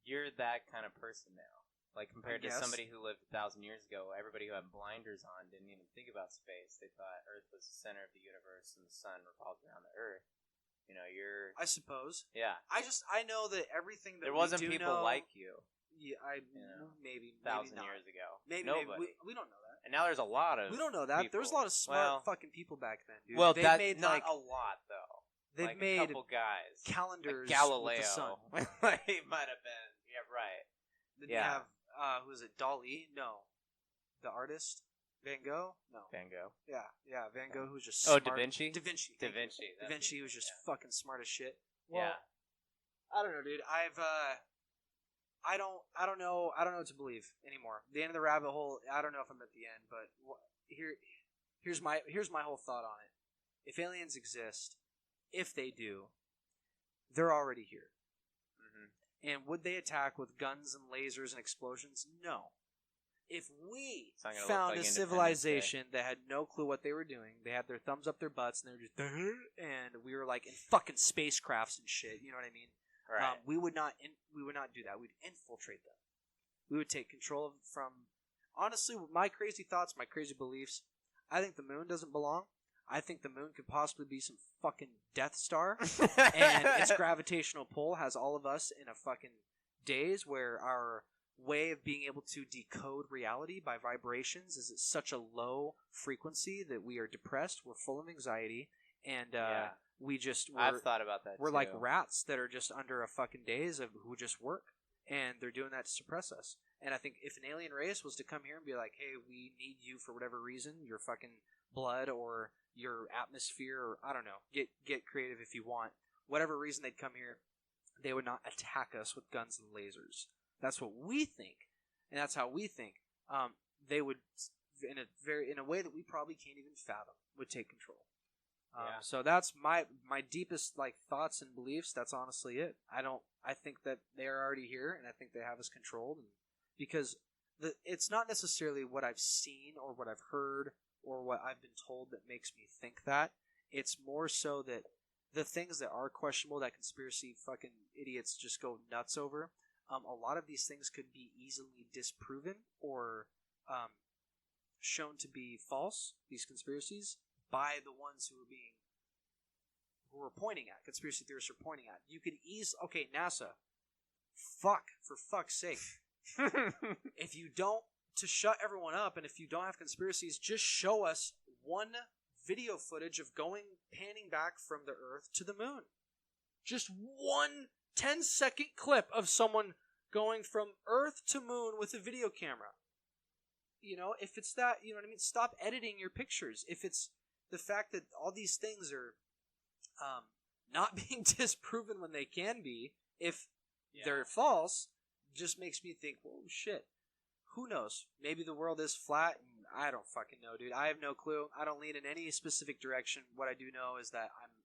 You're that kind of person now. Like, compared to guess. somebody who lived 1,000 years ago, everybody who had blinders on didn't even think about space. They thought Earth was the center of the universe and the sun revolved around the Earth. You know, I suppose. yeah. I know that everything that There wasn't we do people know, like you Yeah, maybe 1,000 not. years ago. Maybe Nobody. we don't know that. And now there's a lot of We don't know that. people. There's a lot of smart Well- fucking people back then, dude. Well, they've that made not like a lot though. they've Like made a couple guys. calendars Like Galileo. with the sun. He might have been. Yeah, right. Then Yeah. you have who is it? Dali? No, the artist Van Gogh? No. Van Gogh. Yeah, Van Gogh, who's just Oh, smart. Da Vinci. Da Vinci. Da thank you. Vinci. Da Vinci was just yeah. fucking smart as shit. Well, Yeah. I don't know, dude. I don't know what to believe anymore. The end of the rabbit hole. I don't know if I'm at the end, but here's my whole thought on it. If aliens exist, if they do, they're already here. Mm-hmm. And would they attack with guns and lasers and explosions? No. If we It's not gonna look found like a Independence civilization that had no clue what they were doing, they had their thumbs up their butts and they were just, and we were like in fucking spacecrafts and shit. You know what I mean? Right. We would not do that. We'd infiltrate them. We would take control of from. Honestly, with my crazy thoughts, my crazy beliefs, I think the moon doesn't belong. I think the moon could possibly be some fucking Death Star, and its gravitational pull has all of us in a fucking daze where our way of being able to decode reality by vibrations is at such a low frequency that we are depressed, we're full of anxiety, and Yeah. I've thought about that. we're too. like rats that are just under a fucking daze of who just work, and they're doing that to suppress us. And I think if an alien race was to come here and be like, "Hey, we need you for whatever reason, your fucking blood or your atmosphere, or I don't know, get creative if you want, whatever reason they'd come here, they would not attack us with guns and lasers. That's what we think, and that's how we think. They would, in a way that we probably can't even fathom, would take control. So that's my deepest thoughts and beliefs. That's honestly it. I think that they are already here, and I think they have us controlled. And because it's not necessarily what I've seen or what I've heard or what I've been told that makes me think that. It's more so that the things that are questionable, that conspiracy fucking idiots just go nuts over, a lot of these things could be easily disproven or shown to be false, these conspiracies, by the ones who are pointing at, conspiracy theorists are pointing at. You could okay, NASA, for fuck's sake. If you don't, to shut everyone up, and if you don't have conspiracies, just show us one video footage of panning back from the Earth to the moon. Just one 10-second clip of someone going from Earth to moon with a video camera. If it's that, you know what I mean? Stop editing your pictures. If it's the fact that all these things are not being disproven when they can be, if they're false, just makes me think, whoa, shit. Who knows? Maybe the world is flat, and I don't fucking know, dude. I have no clue. I don't lean in any specific direction. What I do know is that I'm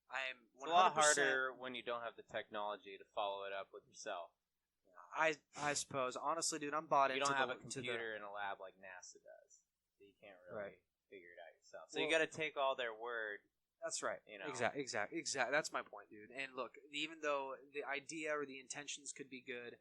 100%. It's a lot harder when you don't have the technology to follow it up with yourself. I suppose. Honestly, dude, I'm bought into You don't have a computer in a lab like NASA does, so you can't really figure it out yourself. So you got to take all their word. That's right. Exactly. That's my point, dude. And look, even though the idea or the intentions could be good,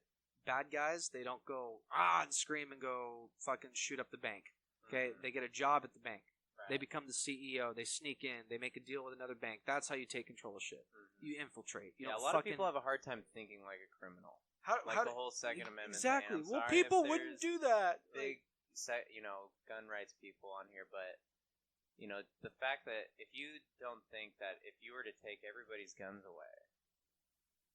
bad guys, they don't go and scream and go fucking shoot up the bank. Okay, They get a job at the bank. Right. They become the CEO. They sneak in. They make a deal with another bank. That's how you take control of shit. You infiltrate. A lot of people have a hard time thinking like a criminal. The whole Second Amendment. Exactly. Well, people wouldn't do that. Big, gun rights people on here, but the fact that if you don't think that if you were to take everybody's guns away,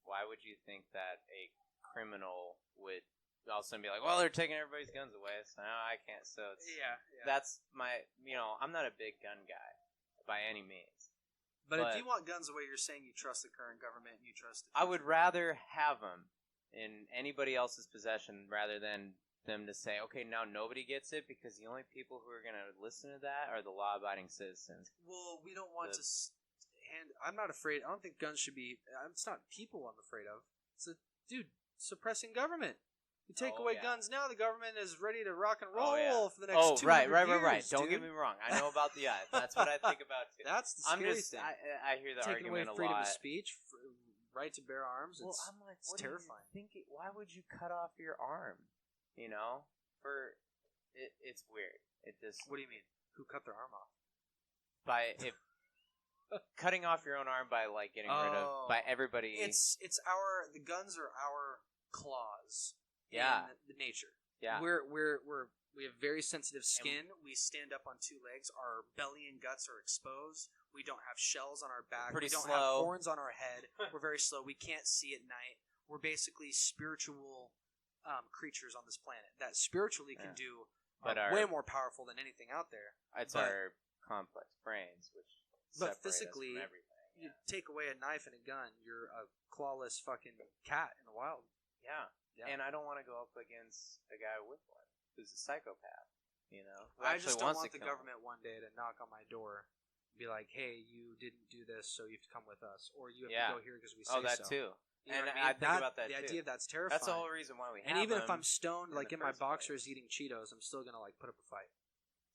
why would you think that a criminal would all of a sudden be like, well, they're taking everybody's guns away, so now I can't. So it's, that's my, I'm not a big gun guy by any means. But if you want guns away, you're saying you trust the current government and you trust the I would rather have them in anybody else's possession rather than them to say, okay, now nobody gets it because the only people who are going to listen to that are the law-abiding citizens. Well, we don't want to I'm not afraid. I don't think guns should be... It's not people I'm afraid of. It's suppressing government. You take away guns now, the government is ready to rock and roll for the next 200 years. Right. Don't get me wrong. I know about the That's what I think about too. That's the scary thing. I hear the taking argument a lot. Taking away freedom of speech, right to bear arms. Well, I'm like, it's terrifying. Why would you cut off your arm? It's weird. It just. What do you mean? Who cut their arm off? Cutting off your own arm by getting rid of by everybody. The guns are our claws. In the nature. Yeah. We have very sensitive skin. We stand up on two legs. Our belly and guts are exposed. We don't have shells on our back. We don't have horns on our head. We're very slow. We can't see at night. We're basically spiritual creatures on this planet that spiritually can do way more powerful than anything out there. Our complex brains, which separate physically, us from everything. You take away a knife and a gun, you're a clawless fucking cat in the wild. Yeah. And I don't want to go up against a guy with one who's a psychopath. I just don't want the government one day to knock on my door and be like, "Hey, you didn't do this, so you have to come with us, or you have to go here because we say so." Oh, that too. You know I think about that. The idea of that's terrifying. That's the whole reason why we have. And even if I'm stoned, in my boxers eating Cheetos, I'm still gonna put up a fight.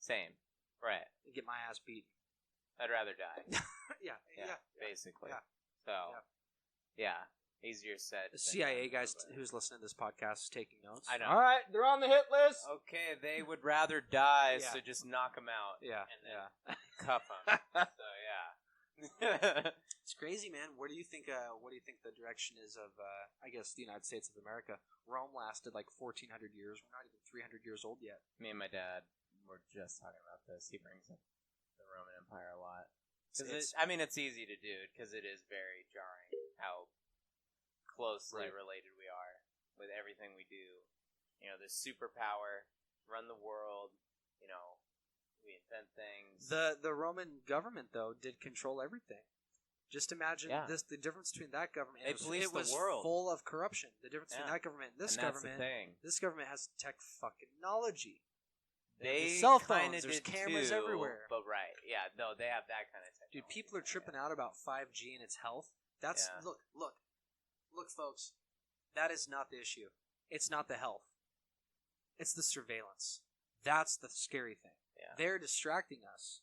Same, right? And get my ass beaten. I'd rather die. yeah, basically. Yeah. So, easier said. The CIA guys who's listening to this podcast is taking notes. I know. All right, they're on the hit list. Okay, they would rather die, so just knock them out. Yeah, and then cuff them. So it's crazy, man. What do you think? What do you think the direction is of? I guess the United States of America. Rome lasted 1,400 years. We're not even 300 years old yet. Me and my dad were just talking about this. He brings up the Roman Empire a lot. It's easy to do because it is very jarring how closely related we are with everything we do. This superpower, run the world. We invent things. The Roman government though did control everything. Just imagine the difference between that government. They police it was the world. full of corruption. The difference between that government and this government. That's the thing. This government has technology. They cell kind phones. of There's did cameras too, everywhere. But right, yeah, no, they have that kind of technology. Dude, people are tripping out about 5G and its health. That's look, folks. That is not the issue. It's not the health. It's the surveillance. That's the scary thing. Yeah. They're distracting us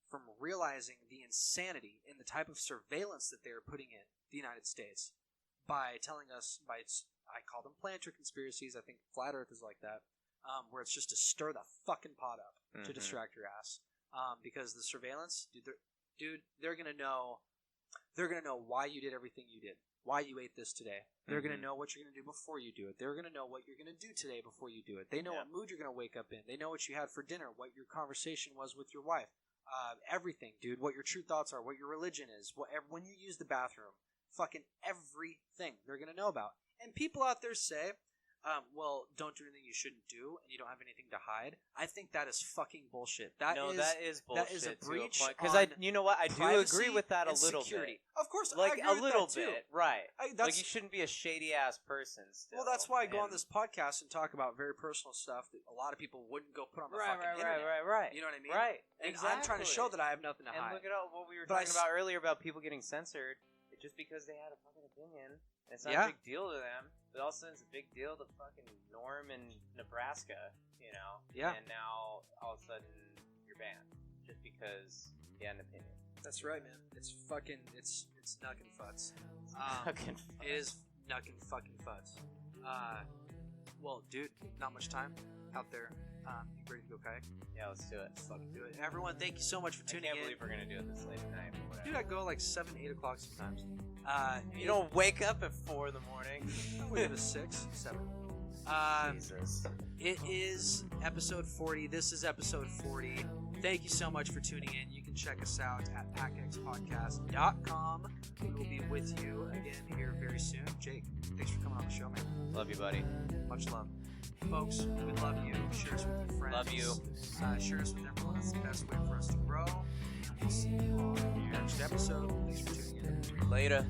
from realizing the insanity in the type of surveillance that they are putting in the United States by telling us, I call them planter conspiracies. I think Flat Earth is like that, where it's just to stir the fucking pot up to distract your ass. Because the surveillance, dude, they're gonna know why you did everything you did. Why you ate this today. They're going to know what you're going to do before you do it. They're going to know what you're going to do today before you do it. They know what mood you're going to wake up in. They know what you had for dinner, what your conversation was with your wife. Everything, dude. What your true thoughts are, what your religion is, when you use the bathroom. Fucking everything they're going to know about. And people out there say, well, don't do anything you shouldn't do, and you don't have anything to hide. I think that is fucking bullshit. That is bullshit. That is a breach. Because you know what? I do agree with that a little bit. Of course, like I agree a little with that bit, too. right? Like you shouldn't be a shady ass person. Still. Well, that's why I go on this podcast and talk about very personal stuff that a lot of people wouldn't go put on the fucking internet. Right. You know what I mean? Right. And exactly. I'm trying to show that I have nothing to hide. And look at what we were talking about earlier about people getting censored. Just because they had a fucking opinion, and it's not a big deal to them, but all of a sudden it's a big deal to fucking Norm in Nebraska, you know? Yeah. And now, all of a sudden, you're banned. Just because you had an opinion. That's right, man. It's nuckin' futz. It is nuckin' fucking futz. Well, dude, not much time out there. You ready to go kayak? Yeah, let's do it. Let's fucking do it. Everyone, thank you so much for tuning in. I can't believe we're going to do it this late at night. Dude, I go like 7, 8 o'clock sometimes. You don't wake up at 4 in the morning. I wake up at 6, 7. Jesus. It is episode 40. This is episode 40. Thank you so much for tuning in. You can check us out at packxpodcast.com. We will be with you again here very soon. Jake, thanks for coming on the show, man. Love you, buddy. Much love. Folks, we love you. Share us with your friends. Love you. Share us with everyone. That's the best way for us to grow. And we'll see you on the next episode. Thanks for tuning in. Later.